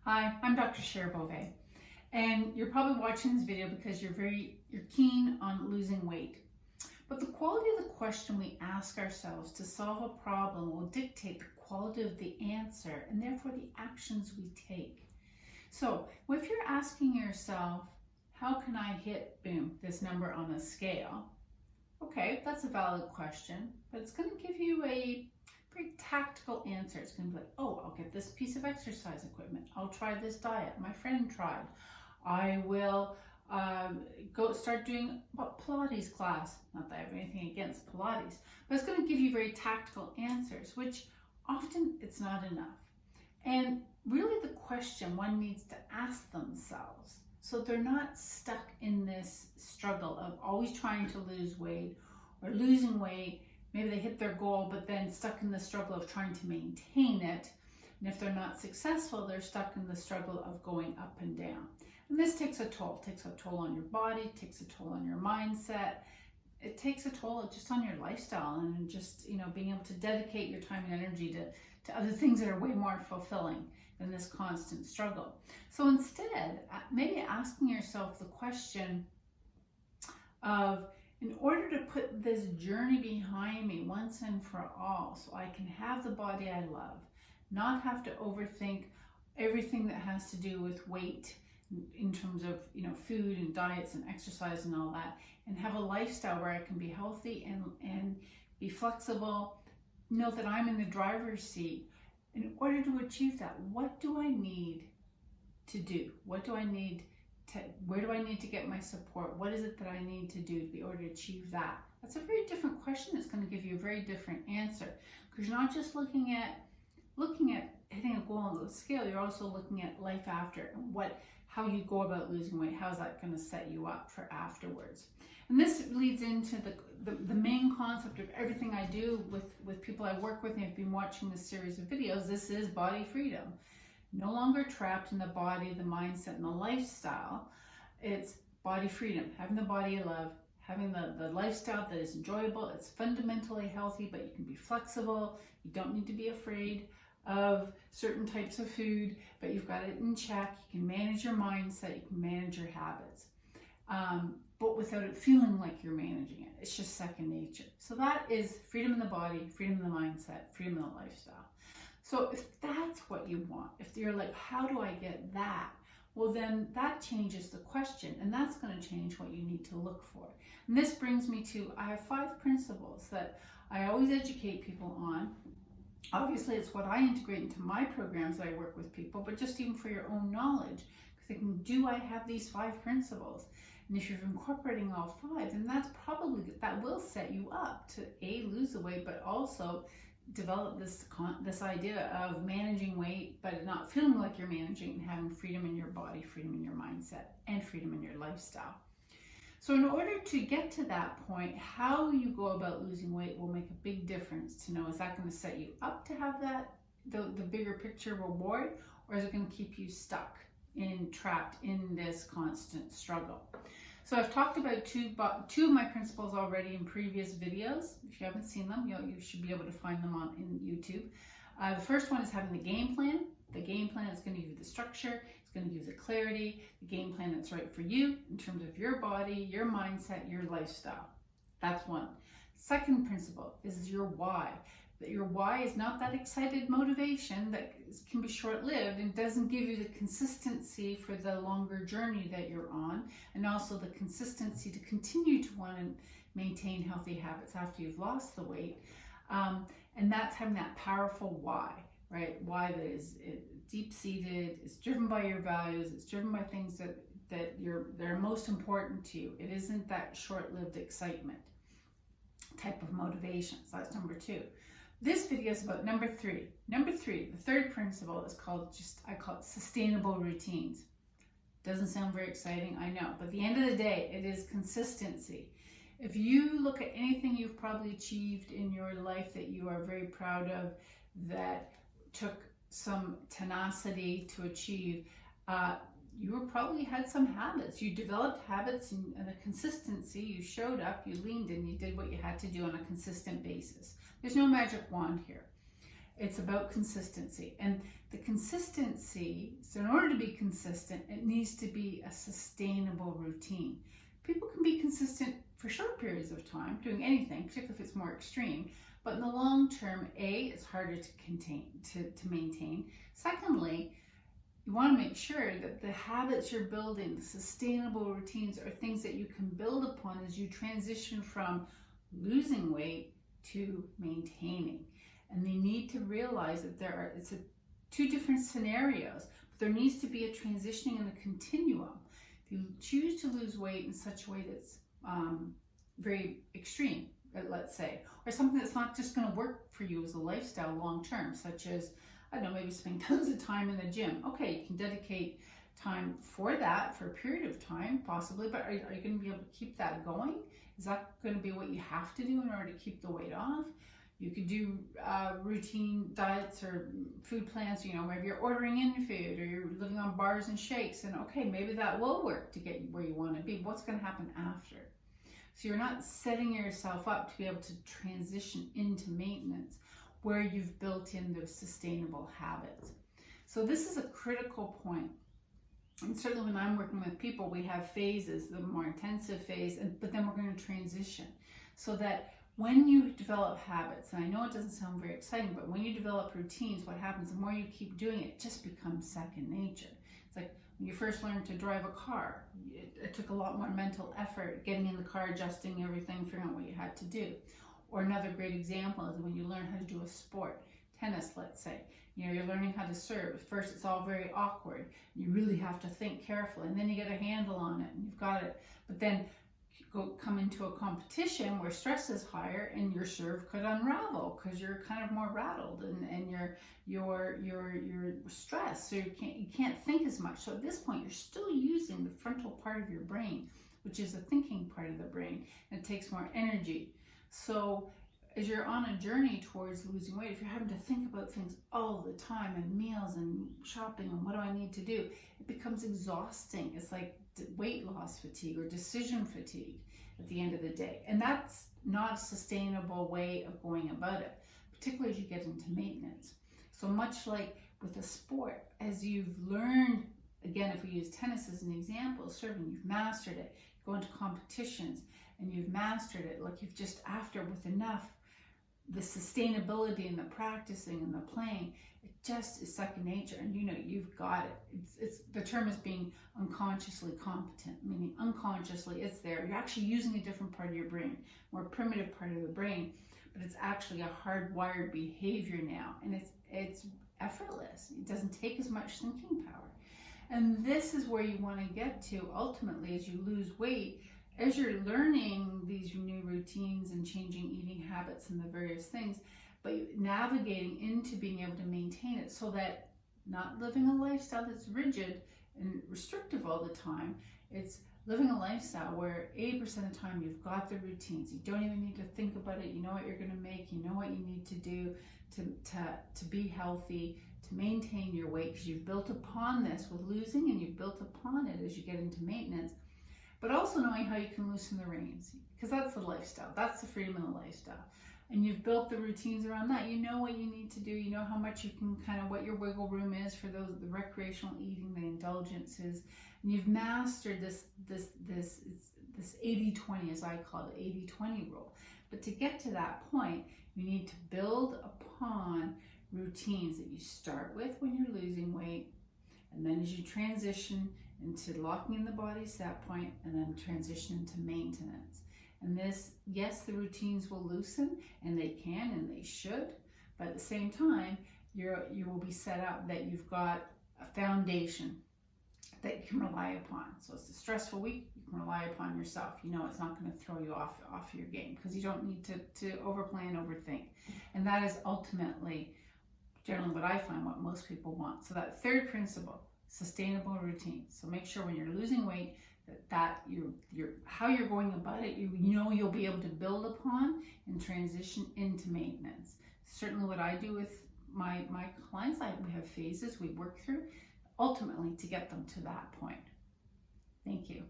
Hi, I'm Dr. Cher Beauvais, and you're probably watching this video because you're keen on losing weight. But the quality of the question we ask ourselves to solve a problem will dictate the quality of the answer and therefore the actions we take. So if you're asking yourself, how can I hit, this number on a scale? Okay, that's a valid question, but it's going to give you a very tactical answer. It's going to be like, oh, I'll get this piece of exercise equipment. I'll try this diet. My friend tried. I will go start doing a Pilates class. Not that I have anything against Pilates, but it's going to give you very tactical answers, which often it's not enough. And really the question one needs to ask themselves, so they're not stuck in this struggle of always trying to lose weight or losing weight. Maybe they hit their goal, but then stuck in the struggle of trying to maintain it. And if they're not successful, they're stuck in the struggle of going up and down. And this takes a toll. It takes a toll on your body, takes a toll on your mindset. It takes a toll just on your lifestyle and just, being able to dedicate your time and energy to other things that are way more fulfilling than this constant struggle. So instead, maybe asking yourself the question of, in order to put this journey behind me once and for all, so I can have the body I love, not have to overthink everything that has to do with weight in terms of, food and diets and exercise and all that, and have a lifestyle where I can be healthy and be flexible, know that I'm in the driver's seat. In order to achieve that, what do I need to do? Where do I need to get my support? What is it that I need to do in order to achieve that? That's a very different question. It's going to give you a very different answer, because you're not just looking at hitting a goal on the scale. You're also looking at life after, and how you go about losing weight. How's that going to set you up for afterwards? And this leads into the main concept of everything I do with people I work with, and I've been watching this series of videos. This is body freedom. No longer trapped in the body, the mindset, and the lifestyle. It's body freedom, having the body you love, having the lifestyle that is enjoyable. It's fundamentally healthy, but you can be flexible. You don't need to be afraid of certain types of food, but you've got it in check. You can manage your mindset, you can manage your habits, but without it feeling like you're managing it. It's just second nature. So that is freedom in the body, freedom in the mindset, freedom in the lifestyle. So if that's what you want, if you're like, how do I get that? Well, then that changes the question, and that's going to change what you need to look for. And this brings me to, I have 5 principles that I always educate people on. Obviously, it's what I integrate into my programs that I work with people, but just even for your own knowledge, thinking, do I have these 5 principles? And if you're incorporating all 5, then that will set you up to lose the weight, but also develop this idea of managing weight, but not feeling like you're managing, and having freedom in your body, freedom in your mindset, and freedom in your lifestyle. So in order to get to that point, how you go about losing weight will make a big difference to know, is that going to set you up to have the bigger picture reward, or is it going to keep you stuck trapped in this constant struggle? So I've talked about two of my principles already in previous videos. If you haven't seen them, you should be able to find them in YouTube. The first one is having the game plan. The game plan is going to give you the structure. It's going to give you the clarity. The game plan that's right for you in terms of your body, your mindset, your lifestyle. That's one. Second principle is your why. That your why is not that excited motivation that can be short-lived and doesn't give you the consistency for the longer journey that you're on, and also the consistency to continue to want to maintain healthy habits after you've lost the weight. And that's having that powerful why, right? Why that is deep-seated, it's driven by your values, it's driven by things that are most important to you. It isn't that short-lived excitement type of motivation. So that's number 2. This video is about number 3. Number 3, the third principle is I call it sustainable routines. Doesn't sound very exciting, I know, but at the end of the day, it is consistency. If you look at anything you've probably achieved in your life that you are very proud of, that took some tenacity to achieve, you probably had some habits. You developed habits and a consistency. You showed up, you leaned in, you did what you had to do on a consistent basis. There's no magic wand here. It's about consistency. And the consistency, so in order to be consistent, it needs to be a sustainable routine. People can be consistent for short periods of time doing anything, particularly if it's more extreme. But in the long term, A, it's harder to maintain. Secondly, you want to make sure that the habits you're building, the sustainable routines, are things that you can build upon as you transition from losing weight to maintaining. And they need to realize that it's two different scenarios, but there needs to be a transitioning in the continuum. If you choose to lose weight in such a way that's very extreme, let's say, or something that's not just going to work for you as a lifestyle long term, such as, I don't know, maybe spending tons of time in the gym. Okay, you can dedicate time for that for a period of time, possibly, but are you going to be able to keep that going? Is that going to be what you have to do in order to keep the weight off? You could do routine diets or food plans, maybe you're ordering in food or you're living on bars and shakes, and okay, maybe that will work to get you where you want to be. What's going to happen after? So you're not setting yourself up to be able to transition into maintenance where you've built in those sustainable habits. So this is a critical point. And certainly when I'm working with people, we have phases, the more intensive phase, but then we're going to transition so that when you develop habits, and I know it doesn't sound very exciting, but when you develop routines, what happens, the more you keep doing it, it just becomes second nature. It's like when you first learned to drive a car, it took a lot more mental effort getting in the car, adjusting everything, figuring out what you had to do. Or another great example is when you learn how to do a sport, tennis, let's say. You're learning how to serve. At first, it's all very awkward. You really have to think carefully, and then you get a handle on it, and you've got it. But then come into a competition where stress is higher, and your serve could unravel because you're kind of more rattled, and you're stressed, so you can't think as much. So at this point, you're still using the frontal part of your brain, which is the thinking part of the brain, and it takes more energy. So as you're on a journey towards losing weight, if you're having to think about things all the time, and meals and shopping and what do I need to do, it becomes exhausting. It's like weight loss fatigue or decision fatigue at the end of the day. And that's not a sustainable way of going about it, particularly as you get into maintenance. So much like with a sport, as you've learned, again, if we use tennis as an example, serving, you've mastered it, you go into competitions and you've mastered it, like you've just after with enough, the sustainability and the practicing and the playing, it just is second nature, and you've got it. It's the term is being unconsciously competent, meaning unconsciously it's there. You're actually using a different part of your brain, more primitive part of the brain, but it's actually a hardwired behavior now, and it's effortless. It doesn't take as much thinking power. And this is where you want to get to ultimately as you lose weight. As you're learning these new routines and changing eating habits and the various things, but navigating into being able to maintain it so that not living a lifestyle that's rigid and restrictive all the time, it's living a lifestyle where 80% of the time you've got the routines. You don't even need to think about it. You know what you're going to make. You know what you need to do to be healthy, to maintain your weight, because you've built upon this with losing, and you've built upon it as you get into maintenance. But also knowing how you can loosen the reins, because that's the lifestyle. That's the freedom of the lifestyle. And you've built the routines around that. You know what you need to do. You know how much you can what your wiggle room is for the recreational eating, the indulgences. And you've mastered this 80-20, as I call it, 80-20 rule. But to get to that point, you need to build upon routines that you start with when you're losing weight. And then as you transition into locking in the body at that point, and then transition into maintenance. And this, yes, the routines will loosen, and they can and they should, but at the same time, you will be set up that you've got a foundation that you can rely upon. So it's a stressful week, you can rely upon yourself. You know it's not going to throw you off your game, because you don't need to overplay and overthink. And that is ultimately, generally what I find, what most people want. So that third principle, sustainable routines. So make sure when you're losing weight that you're how you're going about it, you'll be able to build upon and transition into maintenance. Certainly what I do with my clients, we have phases we work through ultimately to get them to that point. Thank you.